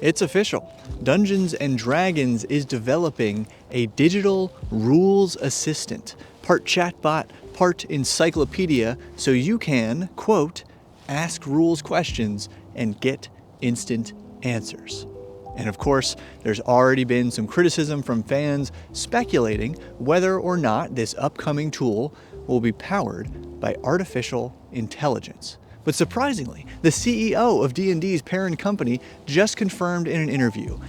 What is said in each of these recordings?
It's official. Dungeons & Dragons is developing a digital rules assistant, part chatbot, part encyclopedia, so you can, quote, ask rules questions and get instant answers. And of course, there's already been some criticism from fans speculating whether or not this upcoming tool will be powered by artificial intelligence. But surprisingly, the CEO of D&D's parent company just confirmed in an interview,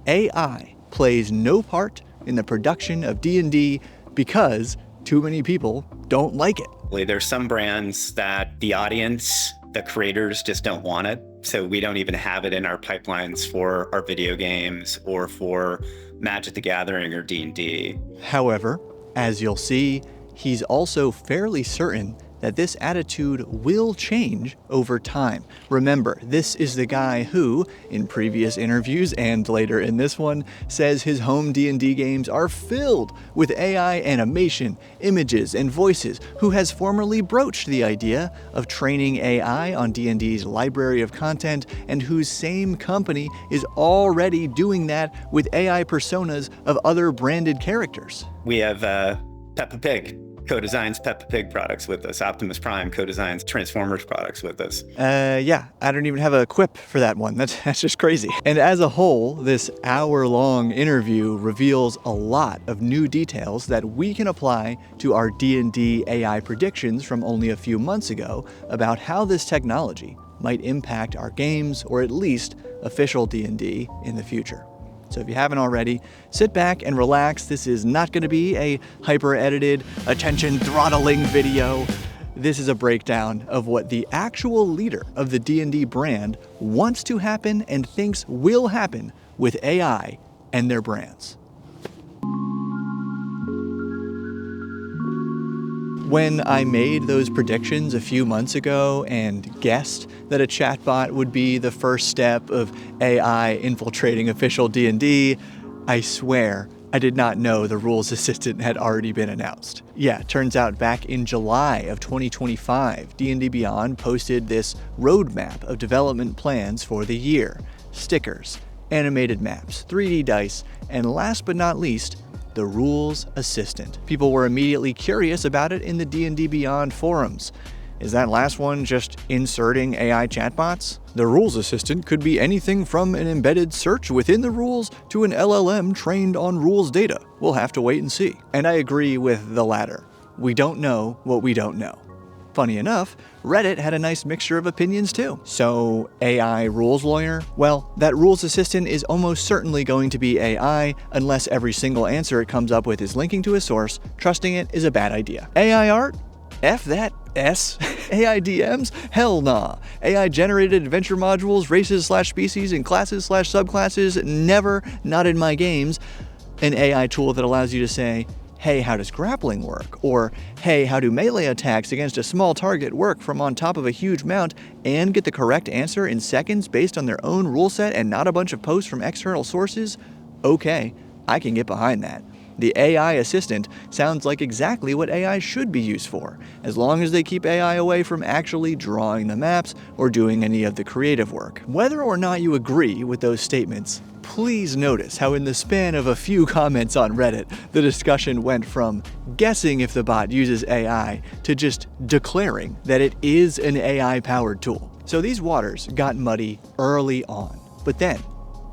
AI plays no part in the production of D&D because too many people don't like it. There's some brands that the audience, the creators just don't want it. So we don't even have it in our pipelines for our video games or for Magic the Gathering or D&D. However, as you'll see, he's also fairly certain that this attitude will change over time. Remember, this is the guy who, in previous interviews and later in this one, says his home D&D games are filled with AI animation, images, and voices, who has formerly broached the idea of training AI on D&D's library of content, and whose same company is already doing that with AI personas of other branded characters. We have Peppa Pig co-designs Peppa Pig products with us. Optimus Prime co-designs Transformers products with us. Yeah, I don't even have a quip for that one. That's just crazy. And as a whole, this hour-long interview reveals a lot of new details that we can apply to our D&D AI predictions from only a few months ago about how this technology might impact our games, or at least official D&D in the future. So if you haven't already, sit back and relax. This is not going to be a hyper-edited, attention-throttling video. This is a breakdown of what the actual leader of the D&D brand wants to happen and thinks will happen with AI and their brands. When I made those predictions a few months ago and guessed that a chatbot would be the first step of AI infiltrating official D&D, I swear I did not know the rules assistant had already been announced. Yeah, turns out back in July of 2025, D&D Beyond posted this roadmap of development plans for the year. Stickers, animated maps, 3D dice, and last but not least, the rules assistant. People were immediately curious about it in the D&D Beyond forums. Is that last one just inserting AI chatbots? The rules assistant could be anything from an embedded search within the rules to an LLM trained on rules data. We'll have to wait and see. And I agree with the latter. We don't know what we don't know. Funny enough, Reddit had a nice mixture of opinions too. So, AI rules lawyer? Well, that rules assistant is almost certainly going to be AI unless every single answer it comes up with is linking to a source. Trusting it is a bad idea. AI art? F that S. AI DMs? Hell nah. AI generated adventure modules, races/species, and classes/subclasses? Never, not in my games. An AI tool that allows you to say, hey, how does grappling work? Or, hey, how do melee attacks against a small target work from on top of a huge mount, and get the correct answer in seconds based on their own rule set and not a bunch of posts from external sources? Okay, I can get behind that. The AI assistant sounds like exactly what AI should be used for, as long as they keep AI away from actually drawing the maps or doing any of the creative work. Whether or not you agree with those statements, please notice how in the span of a few comments on Reddit, the discussion went from guessing if the bot uses AI to just declaring that it is an AI-powered tool. So these waters got muddy early on, but then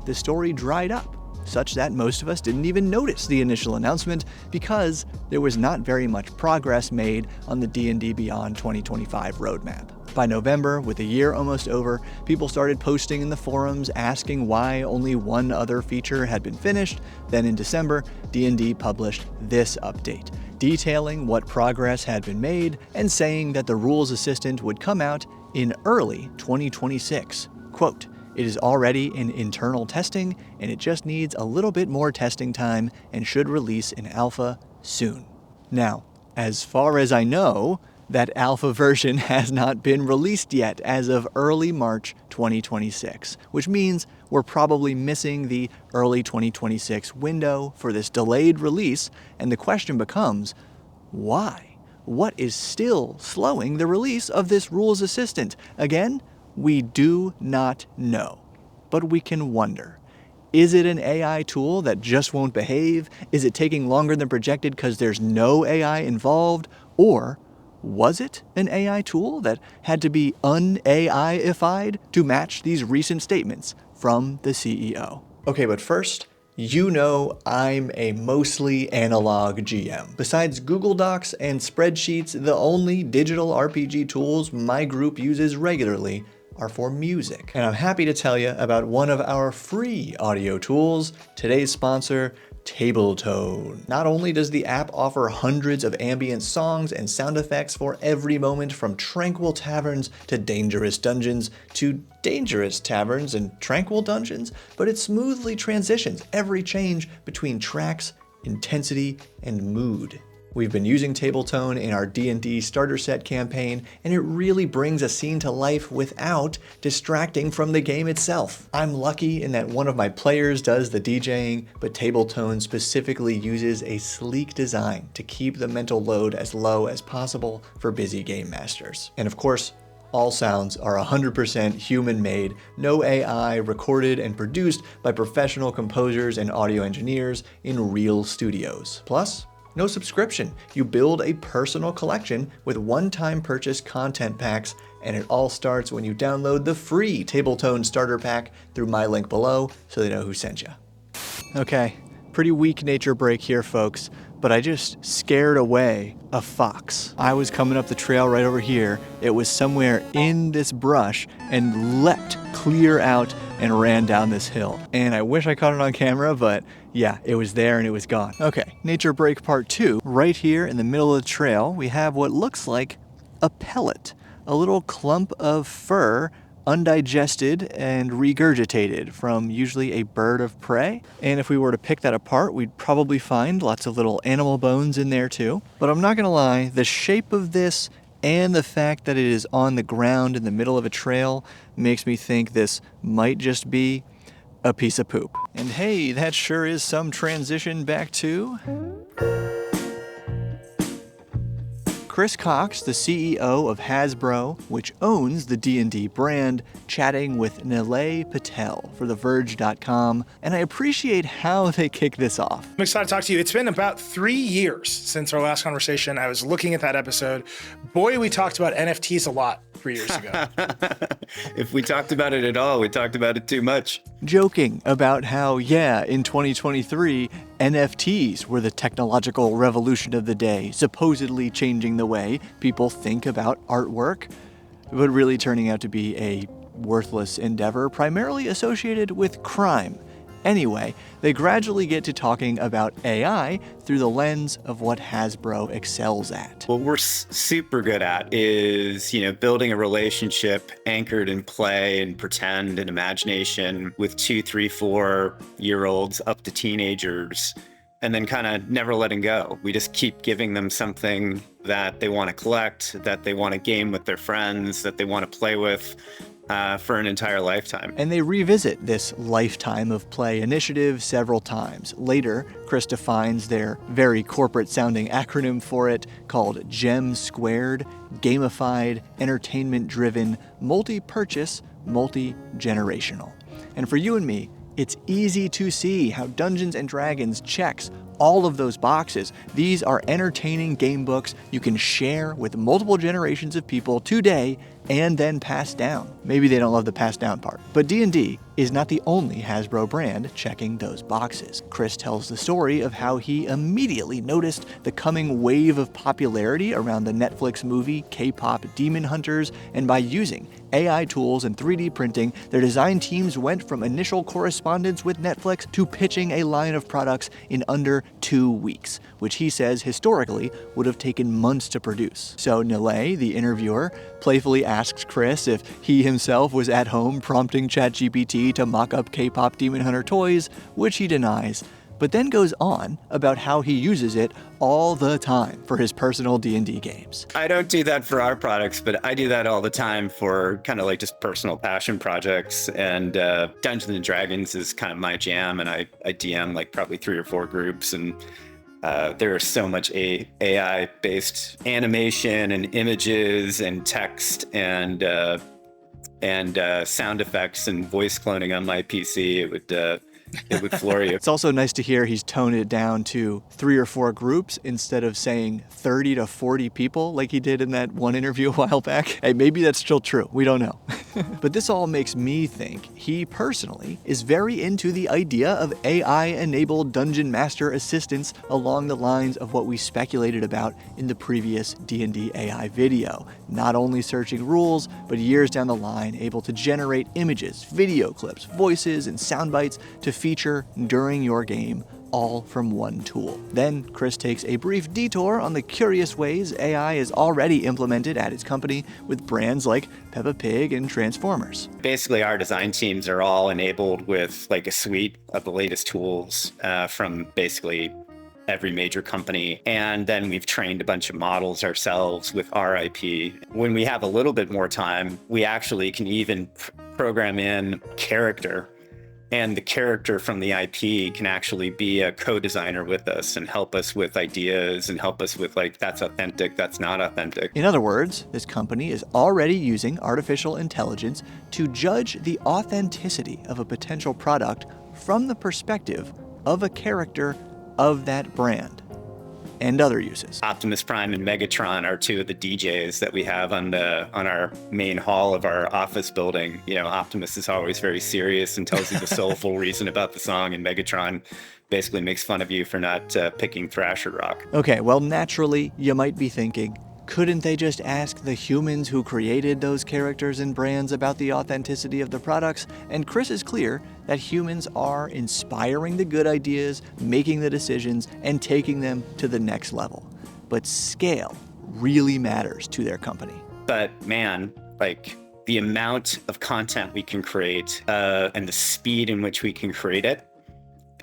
the story dried up, such that most of us didn't even notice the initial announcement because there was not very much progress made on the D&D Beyond 2025 roadmap. By November, with the year almost over, people started posting in the forums asking why only one other feature had been finished. Then in December, D&D published this update, detailing what progress had been made and saying that the rules assistant would come out in early 2026. Quote, it is already in internal testing, and it just needs a little bit more testing time and should release in alpha soon. Now, as far as I know, that alpha version has not been released yet as of early March 2026, which means we're probably missing the early 2026 window for this delayed release, and the question becomes, why? What is still slowing the release of this rules assistant? Again, we do not know. but we can wonder. Is it an AI tool that just won't behave? Is it taking longer than projected because there's no AI involved? Or was it an AI tool that had to be un-AI-ified to match these recent statements from the CEO? Okay, but first, you know I'm a mostly analog GM. Besides Google Docs and spreadsheets, the only digital RPG tools my group uses regularly are for music. And I'm happy to tell you about one of our free audio tools, today's sponsor, Tabletone. Not only does the app offer hundreds of ambient songs and sound effects for every moment, from tranquil taverns to dangerous dungeons to dangerous taverns and tranquil dungeons, but it smoothly transitions every change between tracks, intensity, and mood. We've been using Tabletone in our D&D starter set campaign, and it really brings a scene to life without distracting from the game itself. I'm lucky in that one of my players does the DJing, but Tabletone specifically uses a sleek design to keep the mental load as low as possible for busy game masters. And of course, all sounds are 100% human-made, no AI, recorded and produced by professional composers and audio engineers in real studios. Plus, no subscription. You build a personal collection with one-time purchase content packs, and it all starts when you download the free Tabletone starter pack through my link below so they know who sent you. Okay, pretty weak nature break here, folks, but I just scared away a fox. I was coming up the trail right over here. It was somewhere in this brush and leapt clear out and ran down this hill. And I wish I caught it on camera, but yeah, it was there and it was gone. Okay, nature break part 2. Right here in the middle of the trail, we have what looks like a pellet, a little clump of fur, undigested and regurgitated from usually a bird of prey. And if we were to pick that apart, we'd probably find lots of little animal bones in there too. But I'm not gonna lie, the shape of this and the fact that it is on the ground in the middle of a trail makes me think this might just be a piece of poop. And hey, that sure is some transition back to Chris Cox, the CEO of Hasbro, which owns the D&D brand, chatting with Nilay Patel for TheVerge.com, and I appreciate how they kick this off. I'm excited to talk to you. It's been about 3 years since our last conversation. I was looking at that episode. Boy, we talked about NFTs a lot 3 years ago. If we talked about it at all, we talked about it too much. Joking about how, yeah, in 2023, NFTs were the technological revolution of the day, supposedly changing the way people think about artwork, but really turning out to be a worthless endeavor primarily associated with crime. Anyway, they gradually get to talking about AI through the lens of what Hasbro excels at. What we're super good at is, building a relationship anchored in play and pretend and imagination with 2, 3, 4-year-olds up to teenagers, and then kind of never letting go. We just keep giving them something that they want to collect, that they want to game with their friends, that they want to play with for an entire lifetime. And they revisit this lifetime of play initiative several times. Later, Chris defines their very corporate-sounding acronym for it called GEM Squared, Gamified, Entertainment-Driven, Multi-Purchase, Multi-Generational. And for you and me, it's easy to see how Dungeons & Dragons checks all of those boxes. These are entertaining game books you can share with multiple generations of people today and then pass down. Maybe they don't love the pass down part. But D&D is not the only Hasbro brand checking those boxes. Chris tells the story of how he immediately noticed the coming wave of popularity around the Netflix movie K-pop Demon Hunters, and by using AI tools and 3D printing, their design teams went from initial correspondence with Netflix to pitching a line of products in under 2 weeks, which he says historically would have taken months to produce. So Nilay, the interviewer, playfully asks Chris if he himself was at home prompting ChatGPT to mock up K-pop Demon Hunter toys, which he denies, but then goes on about how he uses it all the time for his personal D&D games. I don't do that for our products, but I do that all the time for kind of like just personal passion projects. And Dungeons & Dragons is kind of my jam, and I DM like probably 3 or 4 groups, and there is so much AI-based animation and images and text and and sound effects and voice cloning on my PC, it would floor you. It's also nice to hear he's toned it down to 3 or 4 groups instead of saying 30 to 40 people like he did in that one interview a while back. Hey, maybe that's still true. We don't know. But this all makes me think he personally is very into the idea of AI-enabled dungeon master assistants along the lines of what we speculated about in the previous D&D AI video. Not only searching rules, but years down the line able to generate images, video clips, voices, and sound bites to feature during your game, all from one tool. Then Chris takes a brief detour on the curious ways AI is already implemented at his company with brands like Peppa Pig and Transformers. Basically, our design teams are all enabled with like a suite of the latest tools from basically every major company. And then we've trained a bunch of models ourselves with our IP. When we have a little bit more time, we actually can even program in character. And the character from the IP can actually be a co-designer with us and help us with ideas and help us with like, that's authentic, that's not authentic. In other words, this company is already using artificial intelligence to judge the authenticity of a potential product from the perspective of a character of that brand. And other uses. Optimus Prime and Megatron are 2 of the DJs that we have on our main hall of our office building. You know, Optimus is always very serious and tells you the soulful reason about the song, and Megatron basically makes fun of you for not picking Thrasher Rock. Okay, well, naturally, you might be thinking, couldn't they just ask the humans who created those characters and brands about the authenticity of the products? And Chris is clear that humans are inspiring the good ideas, making the decisions, and taking them to the next level. But scale really matters to their company. But man, like the amount of content we can create and the speed in which we can create it,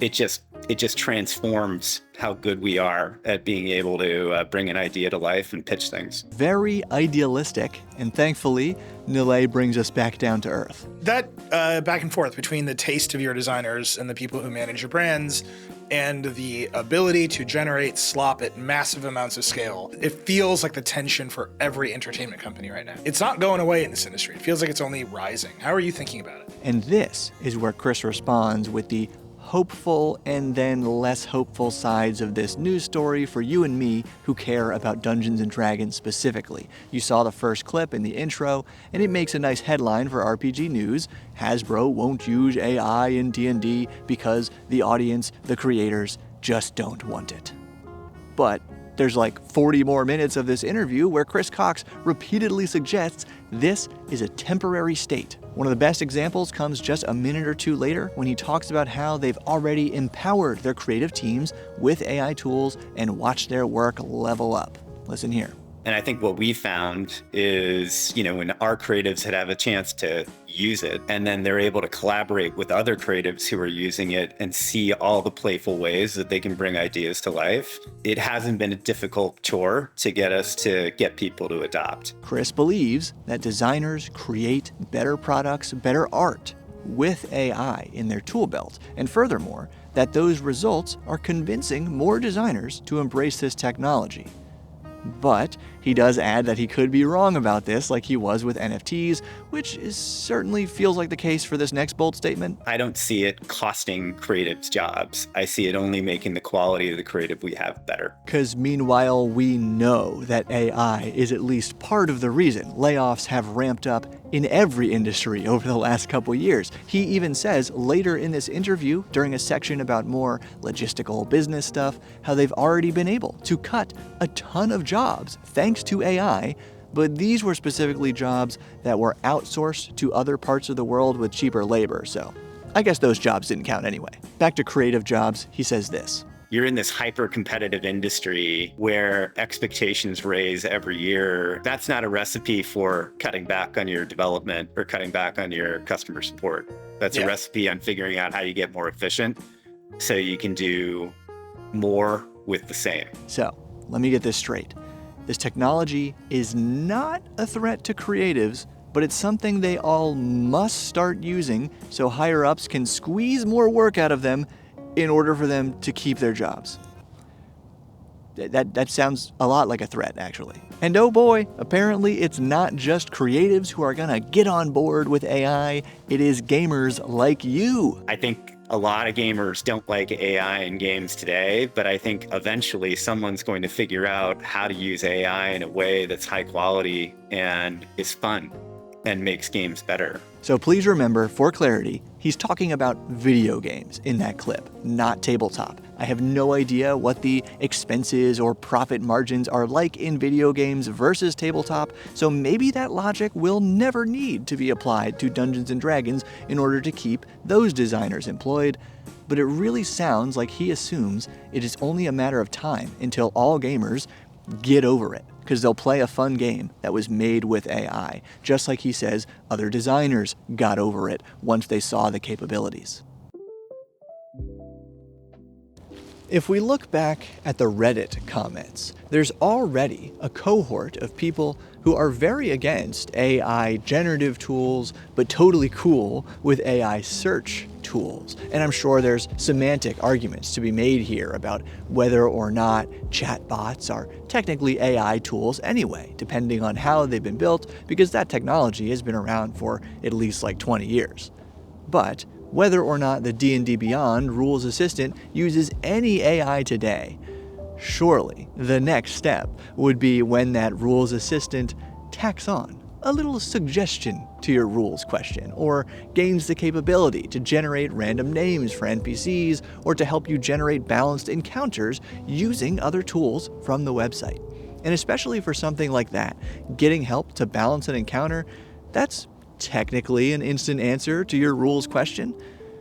it just transforms how good we are at being able to bring an idea to life and pitch things. Very idealistic, and thankfully, Nile brings us back down to earth. That back and forth between the taste of your designers and the people who manage your brands and the ability to generate slop at massive amounts of scale, it feels like the tension for every entertainment company right now. It's not going away in this industry. It feels like it's only rising. How are you thinking about it? And this is where Chris responds with the hopeful and then less hopeful sides of this news story for you and me who care about Dungeons & Dragons specifically. You saw the first clip in the intro, and it makes a nice headline for RPG News. Hasbro won't use AI in D&D because the audience, the creators, just don't want it. But there's like 40 more minutes of this interview where Chris Cox repeatedly suggests this is a temporary state. One of the best examples comes just a minute or 2 later when he talks about how they've already empowered their creative teams with AI tools and watched their work level up. Listen here. And I think what we found is, you know, when our creatives have a chance to use it, and then they're able to collaborate with other creatives who are using it and see all the playful ways that they can bring ideas to life, it hasn't been a difficult chore to get us to get people to adopt. Chris believes that designers create better products, better art with AI in their tool belt, and furthermore, that those results are convincing more designers to embrace this technology. But he does add that he could be wrong about this, like he was with NFTs, which certainly feels like the case for this next bold statement. I don't see it costing creatives jobs. I see it only making the quality of the creative we have better. Because meanwhile, we know that AI is at least part of the reason layoffs have ramped up in every industry over the last couple years. He even says later in this interview, during a section about more logistical business stuff, how they've already been able to cut a ton of jobs thanks to AI, but these were specifically jobs that were outsourced to other parts of the world with cheaper labor, so I guess those jobs didn't count anyway. Back to creative jobs, he says this. You're in this hyper-competitive industry where expectations raise every year. That's not a recipe for cutting back on your development or cutting back on your customer support. That's a recipe on figuring out how you get more efficient so you can do more with the same. So, let me get this straight. This technology is not a threat to creatives, but it's something they all must start using so higher-ups can squeeze more work out of them in order for them to keep their jobs. That sounds a lot like a threat, actually. And oh boy, apparently it's not just creatives who are gonna get on board with AI, it is gamers like you. I think a lot of gamers don't like AI in games today, but I think eventually someone's going to figure out how to use AI in a way that's high quality and is fun and makes games better. So please remember, for clarity, he's talking about video games in that clip, not tabletop. I have no idea what the expenses or profit margins are like in video games versus tabletop, so maybe that logic will never need to be applied to Dungeons & Dragons in order to keep those designers employed. But it really sounds like he assumes it is only a matter of time until all gamers get over it, because they'll play a fun game that was made with AI, just like he says other designers got over it once they saw the capabilities. If we look back at the Reddit comments, there's already a cohort of people who are very against AI generative tools, but totally cool with AI search tools. And I'm sure there's semantic arguments to be made here about whether or not chatbots are technically AI tools anyway, depending on how they've been built, because that technology has been around for at least like 20 years. But whether or not the D&D Beyond Rules Assistant uses any AI today, surely the next step would be when that Rules Assistant tacks on a little suggestion to your rules question, or gains the capability to generate random names for NPCs, or to help you generate balanced encounters using other tools from the website. And especially for something like that, getting help to balance an encounter, that's technically an instant answer to your rules question.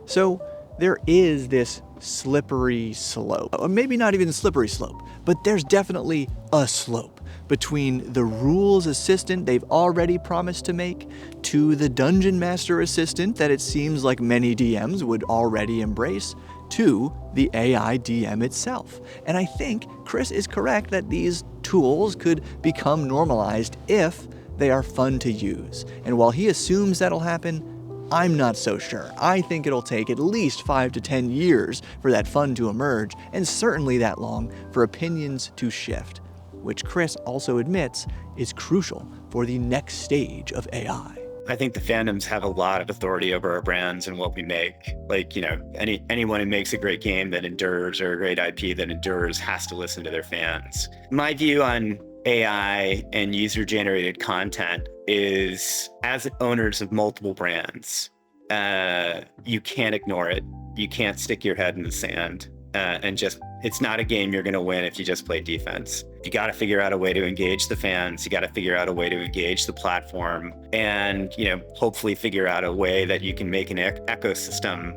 So there is this slippery slope, or maybe not even slippery slope, but there's definitely a slope between the rules assistant they've already promised to make to the dungeon master assistant that it seems like many DMs would already embrace, to the AI DM itself. And I think Chris is correct that these tools could become normalized if they are fun to use. And while he assumes that'll happen, I'm not so sure. I think it'll take at least 5 to 10 years for that fun to emerge, and certainly that long for opinions to shift, which Chris also admits is crucial for the next stage of AI. I think the fandoms have a lot of authority over our brands and what we make. Like, anyone who makes a great game that endures, or a great IP that endures, has to listen to their fans. My view on AI and user-generated content is, as owners of multiple brands, you can't ignore it. You can't stick your head in the sand and just, it's not a game you're going to win if you just play defense. You got to figure out a way to engage the fans. You got to figure out a way to engage the platform, and hopefully figure out a way that you can make an ecosystem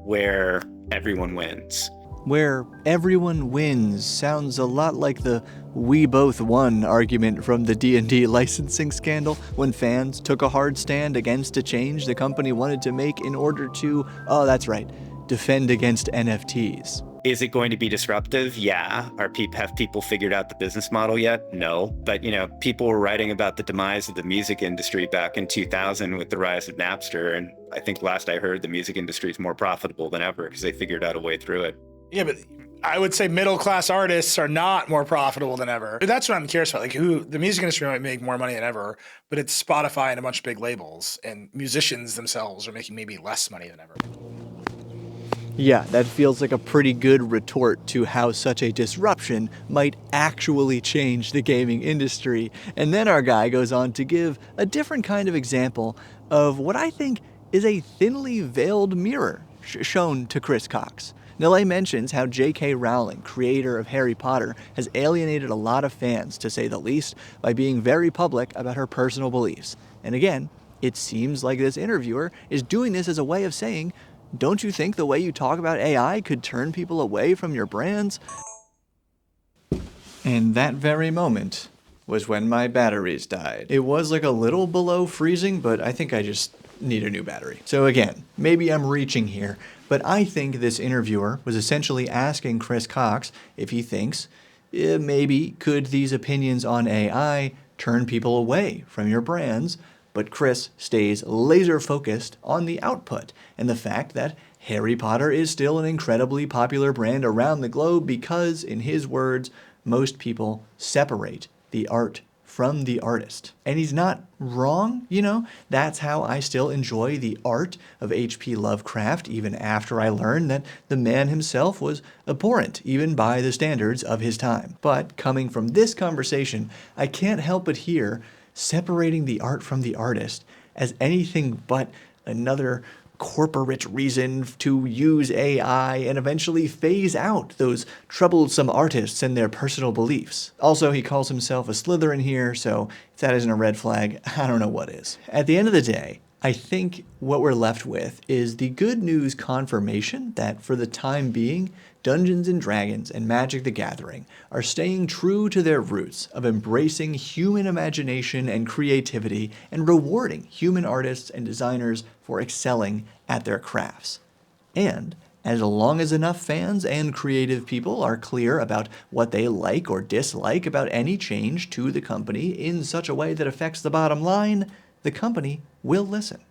where everyone wins. Where everyone wins sounds a lot like the "we both won" argument from the D&D licensing scandal, when fans took a hard stand against a change the company wanted to make in order to, oh that's right, defend against NFTs. Is it going to be disruptive? Yeah. Have people figured out the business model yet? No. But, people were writing about the demise of the music industry back in 2000 with the rise of Napster. And I think last I heard, the music industry is more profitable than ever because they figured out a way through it. Yeah, but I would say middle-class artists are not more profitable than ever. That's what I'm curious about. Like, the music industry might make more money than ever, but it's Spotify and a bunch of big labels, and musicians themselves are making maybe less money than ever. Yeah, that feels like a pretty good retort to how such a disruption might actually change the gaming industry. And then our guy goes on to give a different kind of example of what I think is a thinly veiled mirror shown to Chris Cox. Nile mentions how J.K. Rowling, creator of Harry Potter, has alienated a lot of fans, to say the least, by being very public about her personal beliefs. And again, it seems like this interviewer is doing this as a way of saying, don't you think the way you talk about AI could turn people away from your brands? And that very moment was when my batteries died. It was like a little below freezing, but I think I just need a new battery. So again, maybe I'm reaching here, but I think this interviewer was essentially asking Chris Cox if he thinks, maybe could these opinions on AI turn people away from your brands? But Chris stays laser focused on the output and the fact that Harry Potter is still an incredibly popular brand around the globe because, in his words, most people separate the art from the artist. And he's not wrong, That's how I still enjoy the art of H.P. Lovecraft, even after I learned that the man himself was abhorrent, even by the standards of his time. But coming from this conversation, I can't help but hear separating the art from the artist as anything but another corporate reason to use AI and eventually phase out those troublesome artists and their personal beliefs. Also, he calls himself a Slytherin here, so if that isn't a red flag, I don't know what is. At the end of the day, I think what we're left with is the good news confirmation that for the time being, Dungeons & Dragons and Magic the Gathering are staying true to their roots of embracing human imagination and creativity and rewarding human artists and designers for excelling at their crafts. And as long as enough fans and creative people are clear about what they like or dislike about any change to the company in such a way that affects the bottom line, the company will listen.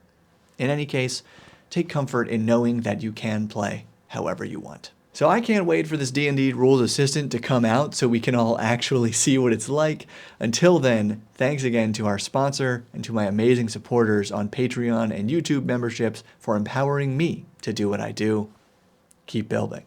In any case, take comfort in knowing that you can play however you want. So I can't wait for this D&D Rules Assistant to come out so we can all actually see what it's like. Until then, thanks again to our sponsor and to my amazing supporters on Patreon and YouTube memberships for empowering me to do what I do. Keep building.